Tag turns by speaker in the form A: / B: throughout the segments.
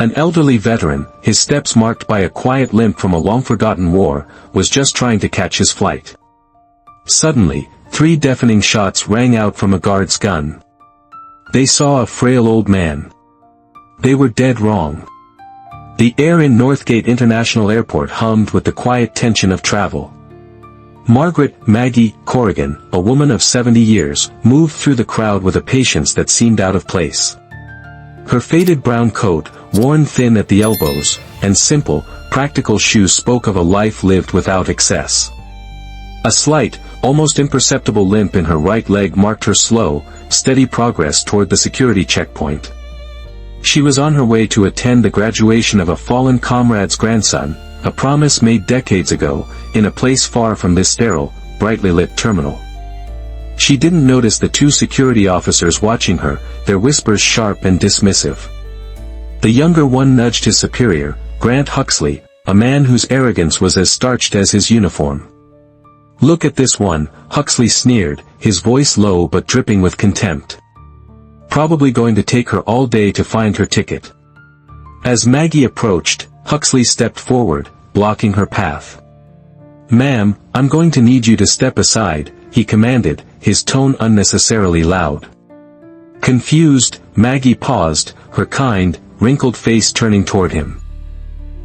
A: An elderly veteran, his steps marked by a quiet limp from a long-forgotten war, was just trying to catch his flight. Suddenly, 3 deafening shots rang out from a guard's gun. They saw a frail old man. They were dead wrong. The air in Northgate International Airport hummed with the quiet tension of travel. Margaret Maggie Corrigan, a woman of 70 years, moved through the crowd with a patience that seemed out of place. Her faded brown coat, worn thin at the elbows, and simple, practical shoes spoke of a life lived without excess. A slight, almost imperceptible limp in her right leg marked her slow, steady progress toward the security checkpoint. She was on her way to attend the graduation of a fallen comrade's grandson, a promise made decades ago, in a place far from this sterile, brightly lit terminal. She didn't notice the 2 security officers watching her, their whispers sharp and dismissive. The younger one nudged his superior, Grant Huxley, a man whose arrogance was as starched as his uniform. "Look at this one," Huxley sneered, his voice low but dripping with contempt. "Probably going to take her all day to find her ticket." As Maggie approached, Huxley stepped forward, blocking her path. "Ma'am, I'm going to need you to step aside," he commanded, his tone unnecessarily loud. Confused, Maggie paused, her kind, wrinkled face turning toward him.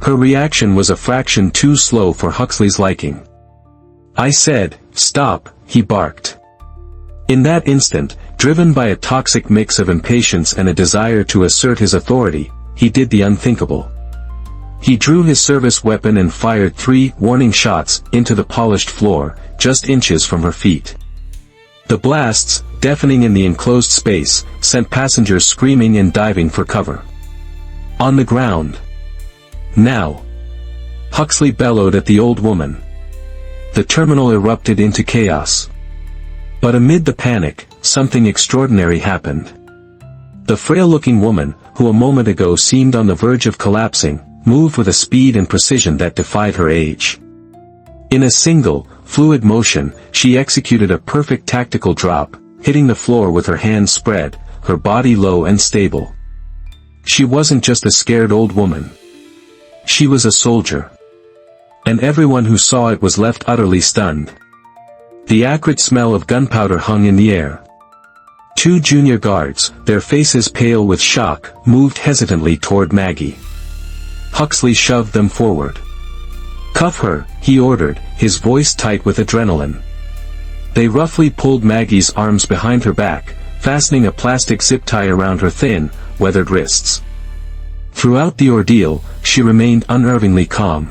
A: Her reaction was a fraction too slow for Huxley's liking. "I said, stop," he barked. In that instant, driven by a toxic mix of impatience and a desire to assert his authority, he did the unthinkable. He drew his service weapon and fired 3 warning shots into the polished floor, just inches from her feet. The blasts, deafening in the enclosed space, sent passengers screaming and diving for cover. On the ground. "Now!" Huxley bellowed at the old woman. The terminal erupted into chaos. But amid the panic, something extraordinary happened. The frail-looking woman, who a moment ago seemed on the verge of collapsing, moved with a speed and precision that defied her age. In a single, fluid motion, she executed a perfect tactical drop, hitting the floor with her hands spread, her body low and stable. She wasn't just a scared old woman. She was a soldier. And everyone who saw it was left utterly stunned. The acrid smell of gunpowder hung in the air. 2 junior guards, their faces pale with shock, moved hesitantly toward Maggie. Huxley shoved them forward. "Cuff her," he ordered, his voice tight with adrenaline. They roughly pulled Maggie's arms behind her back, fastening a plastic zip tie around her thin, weathered wrists. Throughout the ordeal, she remained unnervingly calm.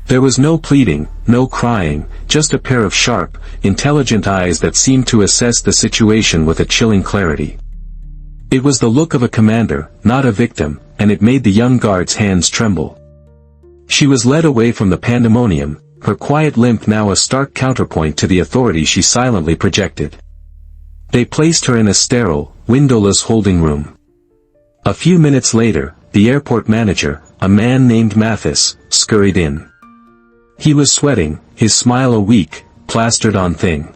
A: There was no pleading, no crying, just a pair of sharp, intelligent eyes that seemed to assess the situation with a chilling clarity. It was the look of a commander, not a victim, and it made the young guard's hands tremble. She was led away from the pandemonium, her quiet limp now a stark counterpoint to the authority she silently projected. They placed her in a sterile, windowless holding room. A few minutes later, the airport manager, a man named Mathis, scurried in. He was sweating, his smile a weak, plastered-on thing.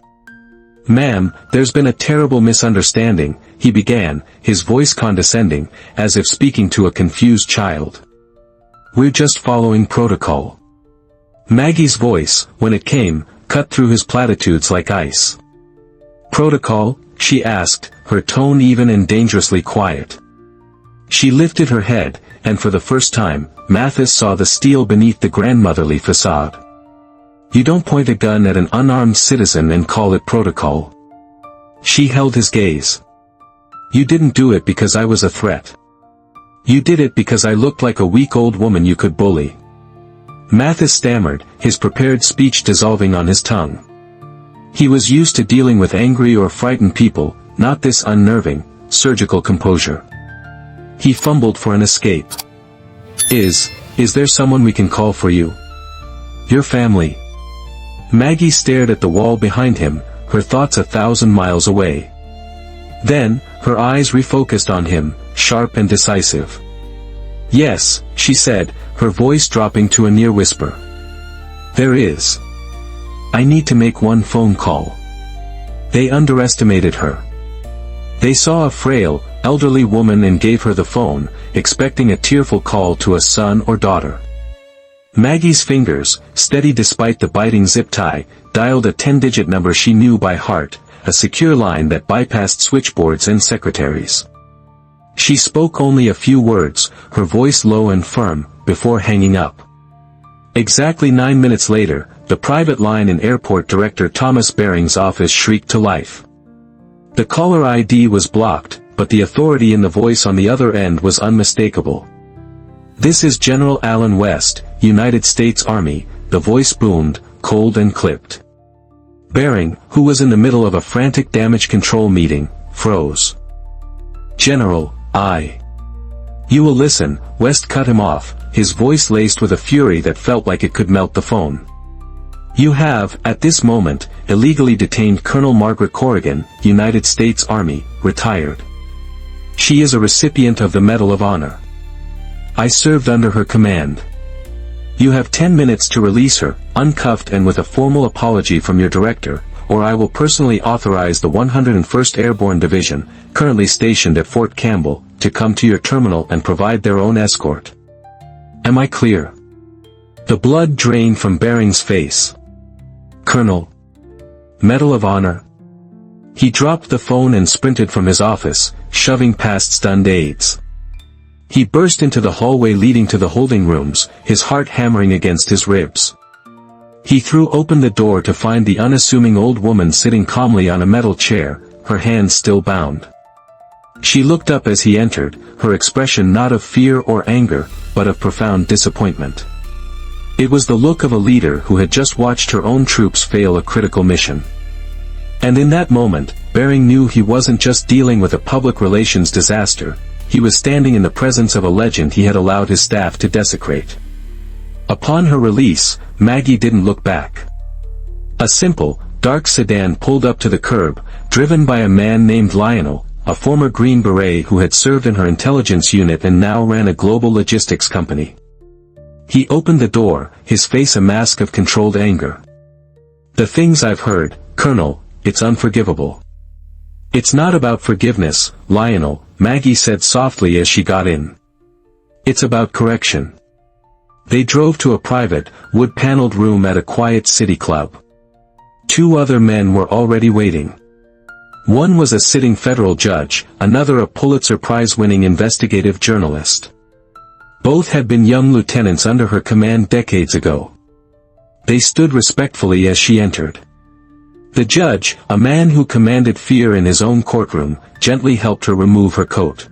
A: "Ma'am, there's been a terrible misunderstanding," he began, his voice condescending, as if speaking to a confused child. "We're just following protocol." Maggie's voice, when it came, cut through his platitudes like ice. "Protocol?" she asked, her tone even and dangerously quiet. She lifted her head, and for the first time, Mathis saw the steel beneath the grandmotherly facade. "You don't point a gun at an unarmed citizen and call it protocol." She held his gaze. "You didn't do it because I was a threat. You did it because I looked like a weak old woman you could bully." Mathis stammered, his prepared speech dissolving on his tongue. He was used to dealing with angry or frightened people, not this unnerving, surgical composure. He fumbled for an escape. Is there someone we can call for you? Your family?" Maggie stared at the wall behind him, her thoughts 1,000 miles away. Then, her eyes refocused on him, sharp and decisive. "Yes," she said, her voice dropping to a near whisper. "There is. I need to make one phone call." They underestimated her. They saw a frail, elderly woman and gave her the phone, expecting a tearful call to a son or daughter. Maggie's fingers, steady despite the biting zip tie, dialed a 10-digit number she knew by heart, a secure line that bypassed switchboards and secretaries. She spoke only a few words, her voice low and firm, before hanging up. Exactly 9 minutes later, the private line in Airport Director Thomas Baring's office shrieked to life. The caller ID was blocked, but the authority in the voice on the other end was unmistakable. "This is General Alan West, United States Army," the voice boomed, cold and clipped. Baring, who was in the middle of a frantic damage control meeting, froze. "General, You will listen," West cut him off, his voice laced with a fury that felt like it could melt the phone. "You have, at this moment, illegally detained Colonel Margaret Corrigan, United States Army, retired. She is a recipient of the Medal of Honor. I served under her command. You have 10 minutes to release her, uncuffed and with a formal apology from your director, or I will personally authorize the 101st Airborne Division, currently stationed at Fort Campbell, to come to your terminal and provide their own escort. Am I clear?" The blood drained from Baring's face. "Colonel. Medal of Honor." He dropped the phone and sprinted from his office, shoving past stunned aides. He burst into the hallway leading to the holding rooms, his heart hammering against his ribs. He threw open the door to find the unassuming old woman sitting calmly on a metal chair, her hands still bound. She looked up as he entered, her expression not of fear or anger, but of profound disappointment. It was the look of a leader who had just watched her own troops fail a critical mission. And in that moment, Baring knew he wasn't just dealing with a public relations disaster, he was standing in the presence of a legend he had allowed his staff to desecrate. Upon her release, Maggie didn't look back. A simple, dark sedan pulled up to the curb, driven by a man named Lionel, a former Green Beret who had served in her intelligence unit and now ran a global logistics company. He opened the door, his face a mask of controlled anger. "The things I've heard, Colonel, it's unforgivable." "It's not about forgiveness, Lionel," Maggie said softly as she got in. "It's about correction." They drove to a private, wood-paneled room at a quiet city club. 2 other men were already waiting. One was a sitting federal judge, another a Pulitzer Prize-winning investigative journalist. Both had been young lieutenants under her command decades ago. They stood respectfully as she entered. The judge, a man who commanded fear in his own courtroom, gently helped her remove her coat.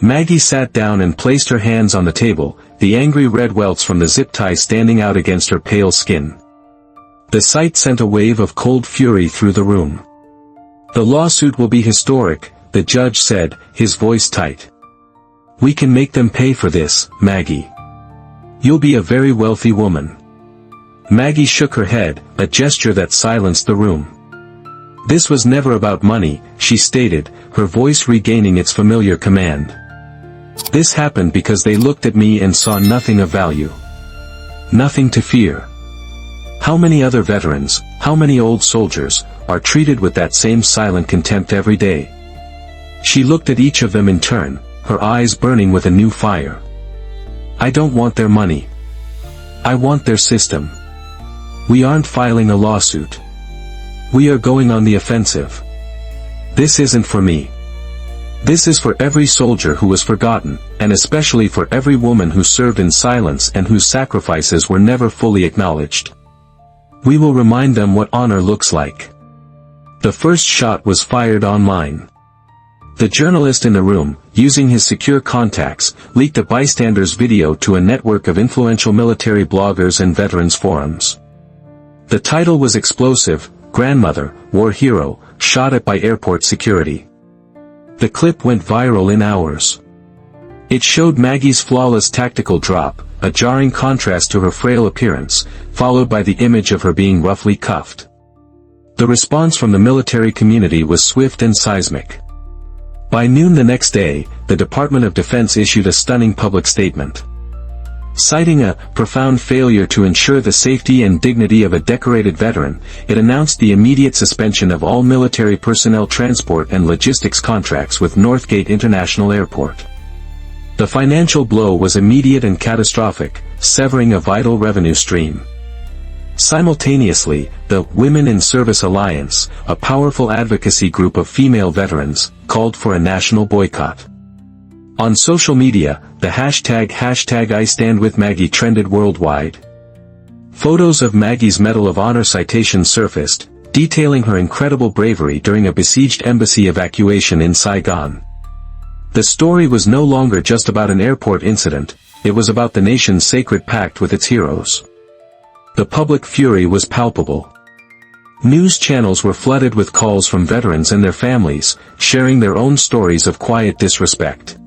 A: Maggie sat down and placed her hands on the table, the angry red welts from the zip tie standing out against her pale skin. The sight sent a wave of cold fury through the room. "The lawsuit will be historic," the judge said, his voice tight. "We can make them pay for this, Maggie. You'll be a very wealthy woman." Maggie shook her head, a gesture that silenced the room. "This was never about money," she stated, her voice regaining its familiar command. "This happened because they looked at me and saw nothing of value. Nothing to fear. How many other veterans, how many old soldiers, are treated with that same silent contempt every day?" She looked at each of them in turn, her eyes burning with a new fire. "I don't want their money. I want their system. We aren't filing a lawsuit. We are going on the offensive. This isn't for me. This is for every soldier who was forgotten, and especially for every woman who served in silence and whose sacrifices were never fully acknowledged. We will remind them what honor looks like." The first shot was fired online. The journalist in the room, using his secure contacts, leaked a bystander's video to a network of influential military bloggers and veterans forums. The title was explosive: "Grandmother, War Hero, Shot at by Airport Security." The clip went viral in hours. It showed Maggie's flawless tactical drop, a jarring contrast to her frail appearance, followed by the image of her being roughly cuffed. The response from the military community was swift and seismic. By noon the next day, the Department of Defense issued a stunning public statement. Citing a profound failure to ensure the safety and dignity of a decorated veteran, it announced the immediate suspension of all military personnel transport and logistics contracts with Northgate International Airport. The financial blow was immediate and catastrophic, severing a vital revenue stream. Simultaneously, the Women in Service Alliance, a powerful advocacy group of female veterans, called for a national boycott. On social media, the hashtag #IStandWithMaggie trended worldwide. Photos of Maggie's Medal of Honor citation surfaced, detailing her incredible bravery during a besieged embassy evacuation in Saigon. The story was no longer just about an airport incident, it was about the nation's sacred pact with its heroes. The public fury was palpable. News channels were flooded with calls from veterans and their families, sharing their own stories of quiet disrespect.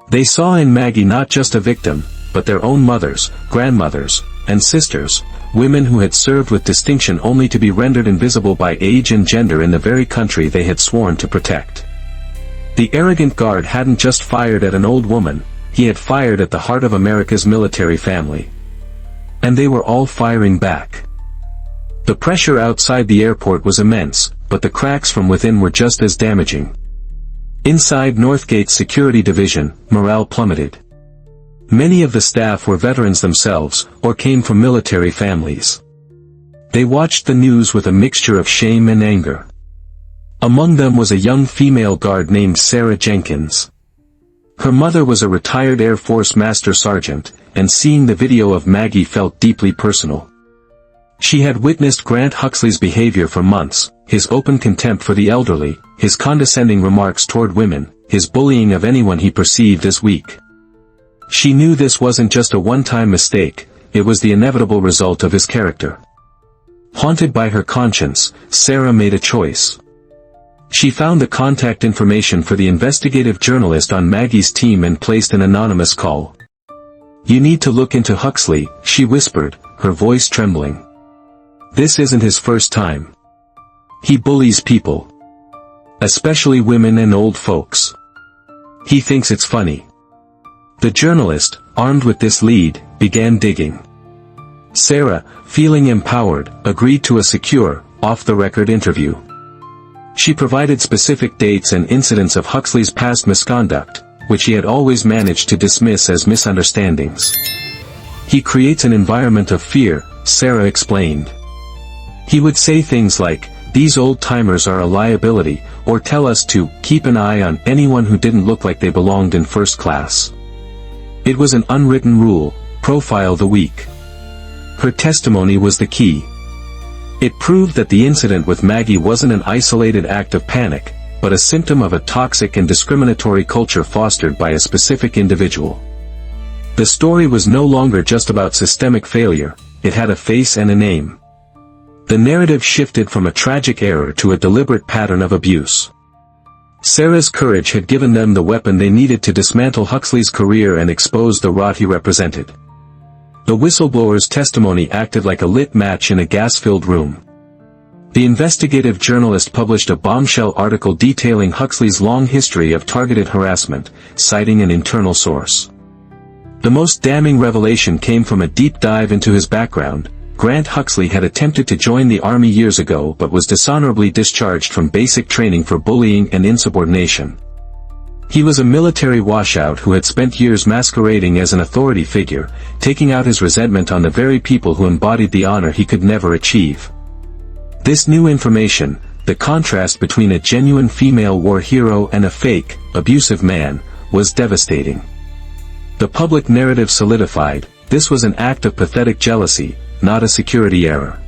A: They saw in Maggie not just a victim, but their own mothers, grandmothers, and sisters, women who had served with distinction only to be rendered invisible by age and gender in the very country they had sworn to protect. The arrogant guard hadn't just fired at an old woman, he had fired at the heart of America's military family. And they were all firing back. The pressure outside the airport was immense, but the cracks from within were just as damaging. Inside Northgate's security division, morale plummeted. Many of the staff were veterans themselves, or came from military families. They watched the news with a mixture of shame and anger. Among them was a young female guard named Sarah Jenkins. Her mother was a retired Air Force Master Sergeant, and seeing the video of Maggie felt deeply personal. She had witnessed Grant Huxley's behavior for months, his open contempt for the elderly, his condescending remarks toward women, his bullying of anyone he perceived as weak. She knew this wasn't just a one-time mistake, it was the inevitable result of his character. Haunted by her conscience, Sarah made a choice. She found the contact information for the investigative journalist on Maggie's team and placed an anonymous call. "You need to look into Huxley," she whispered, her voice trembling. "This isn't his first time. He bullies people. Especially women and old folks. He thinks it's funny." The journalist, armed with this lead, began digging. Sarah, feeling empowered, agreed to a secure, off-the-record interview. She provided specific dates and incidents of Huxley's past misconduct, which he had always managed to dismiss as misunderstandings. "He creates an environment of fear," Sarah explained. "He would say things like, 'These old-timers are a liability,' or tell us to keep an eye on anyone who didn't look like they belonged in first class. It was an unwritten rule, profile the weak." Her testimony was the key. It proved that the incident with Maggie wasn't an isolated act of panic, but a symptom of a toxic and discriminatory culture fostered by a specific individual. The story was no longer just about systemic failure, it had a face and a name. The narrative shifted from a tragic error to a deliberate pattern of abuse. Sarah's courage had given them the weapon they needed to dismantle Huxley's career and expose the rot he represented. The whistleblower's testimony acted like a lit match in a gas-filled room. The investigative journalist published a bombshell article detailing Huxley's long history of targeted harassment, citing an internal source. The most damning revelation came from a deep dive into his background. Grant Huxley had attempted to join the Army years ago but was dishonorably discharged from basic training for bullying and insubordination. He was a military washout who had spent years masquerading as an authority figure, taking out his resentment on the very people who embodied the honor he could never achieve. This new information, the contrast between a genuine female war hero and a fake, abusive man, was devastating. The public narrative solidified, this was an act of pathetic jealousy, not a security error.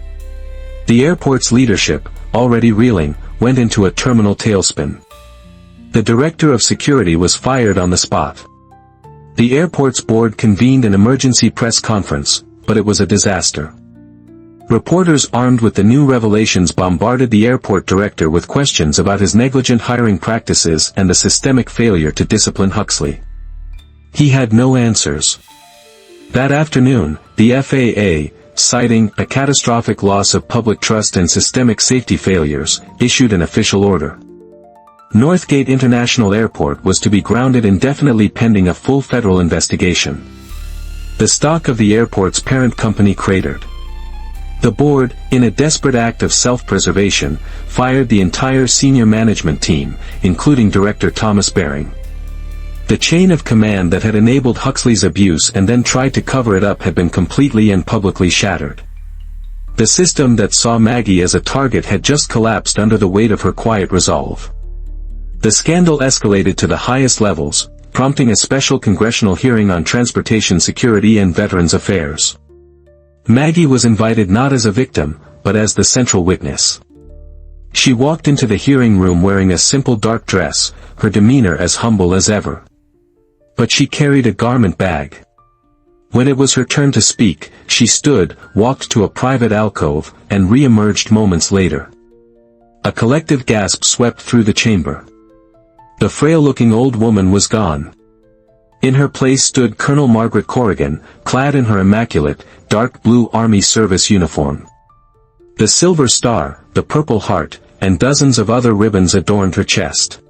A: The airport's leadership, already reeling, went into a terminal tailspin. The director of security was fired on the spot. The airport's board convened an emergency press conference, but it was a disaster. Reporters armed with the new revelations bombarded the airport director with questions about his negligent hiring practices and the systemic failure to discipline Huxley. He had no answers. That afternoon, the FAA, citing a catastrophic loss of public trust and systemic safety failures, issued an official order. Northgate International Airport was to be grounded indefinitely pending a full federal investigation. The stock of the airport's parent company cratered. The board, in a desperate act of self-preservation, fired the entire senior management team, including Director Thomas Baring. The chain of command that had enabled Huxley's abuse and then tried to cover it up had been completely and publicly shattered. The system that saw Maggie as a target had just collapsed under the weight of her quiet resolve. The scandal escalated to the highest levels, prompting a special congressional hearing on transportation security and veterans affairs. Maggie was invited not as a victim, but as the central witness. She walked into the hearing room wearing a simple dark dress, her demeanor as humble as ever. But she carried a garment bag. When it was her turn to speak, she stood, walked to a private alcove, and re-emerged moments later. A collective gasp swept through the chamber. The frail-looking old woman was gone. In her place stood Colonel Margaret Corrigan, clad in her immaculate, dark blue Army service uniform. The silver star, the purple heart, and dozens of other ribbons adorned her chest.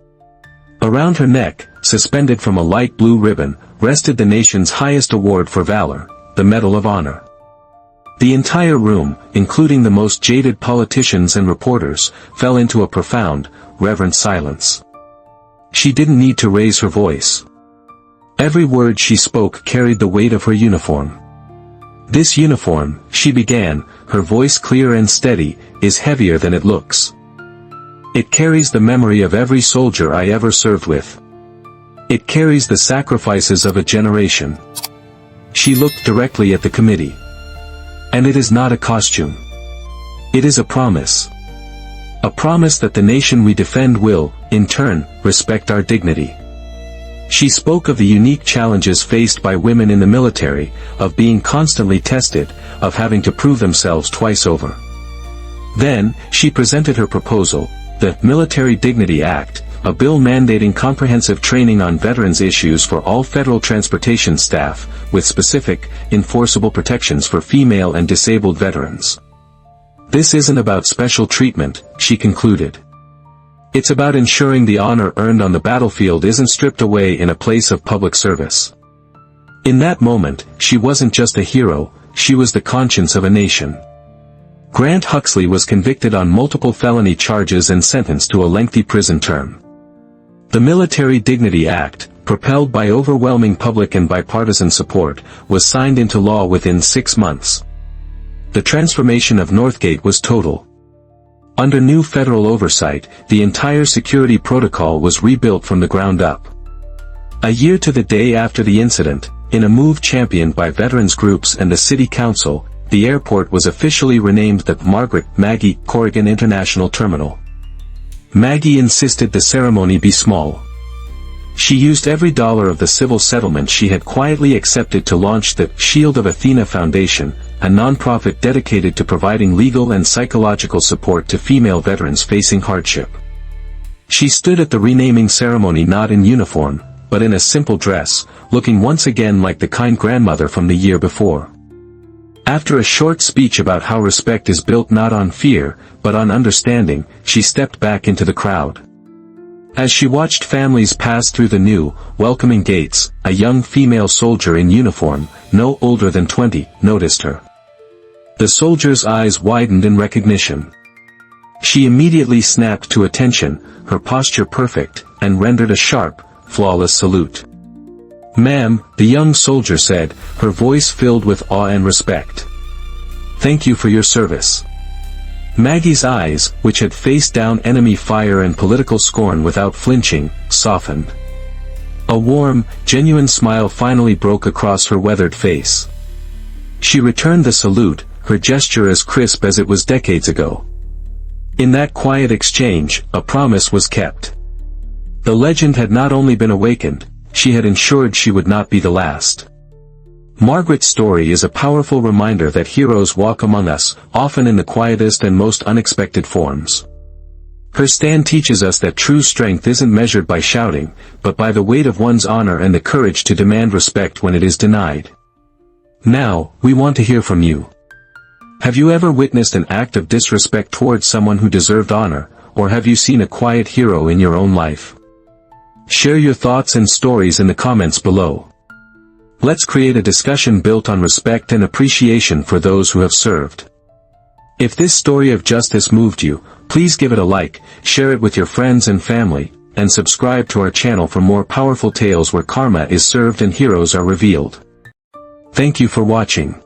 A: Around her neck, suspended from a light blue ribbon, rested the nation's highest award for valor, the Medal of Honor. The entire room, including the most jaded politicians and reporters, fell into a profound, reverent silence. She didn't need to raise her voice. Every word she spoke carried the weight of her uniform. This uniform, she began, her voice clear and steady, is heavier than it looks. It carries the memory of every soldier I ever served with. It carries the sacrifices of a generation. She looked directly at the committee. And it is not a costume. It is a promise. A promise that the nation we defend will, in turn, respect our dignity. She spoke of the unique challenges faced by women in the military, of being constantly tested, of having to prove themselves twice over. Then, she presented her proposal, the Military Dignity Act, a bill mandating comprehensive training on veterans issues for all federal transportation staff, with specific, enforceable protections for female and disabled veterans. This isn't about special treatment, she concluded. It's about ensuring the honor earned on the battlefield isn't stripped away in a place of public service. In that moment, she wasn't just a hero, she was the conscience of a nation. Grant Huxley was convicted on multiple felony charges and sentenced to a lengthy prison term. The Military Dignity Act, propelled by overwhelming public and bipartisan support, was signed into law within 6 months. The transformation of Northgate was total. Under new federal oversight, the entire security protocol was rebuilt from the ground up. A year to the day after the incident, in a move championed by veterans groups and the city council, the airport was officially renamed the Margaret Maggie Corrigan International Terminal. Maggie insisted the ceremony be small. She used every dollar of the civil settlement she had quietly accepted to launch the Shield of Athena Foundation, a nonprofit dedicated to providing legal and psychological support to female veterans facing hardship. She stood at the renaming ceremony not in uniform, but in a simple dress, looking once again like the kind grandmother from the year before. After a short speech about how respect is built not on fear, but on understanding, she stepped back into the crowd. As she watched families pass through the new, welcoming gates, a young female soldier in uniform, no older than 20, noticed her. The soldier's eyes widened in recognition. She immediately snapped to attention, her posture perfect, and rendered a sharp, flawless salute. "Ma'am," the young soldier said, her voice filled with awe and respect. "Thank you for your service." Maggie's eyes, which had faced down enemy fire and political scorn without flinching, softened. A warm, genuine smile finally broke across her weathered face. She returned the salute, her gesture as crisp as it was decades ago. In that quiet exchange, a promise was kept. The legend had not only been awakened, she had ensured she would not be the last. Margaret's story is a powerful reminder that heroes walk among us, often in the quietest and most unexpected forms. Her stand teaches us that true strength isn't measured by shouting, but by the weight of one's honor and the courage to demand respect when it is denied. Now, we want to hear from you. Have you ever witnessed an act of disrespect towards someone who deserved honor, or have you seen a quiet hero in your own life? Share your thoughts and stories in the comments below. Let's create a discussion built on respect and appreciation for those who have served. If this story of justice moved you, please give it a like, share it with your friends and family, and subscribe to our channel for more powerful tales where karma is served and heroes are revealed. Thank you for watching.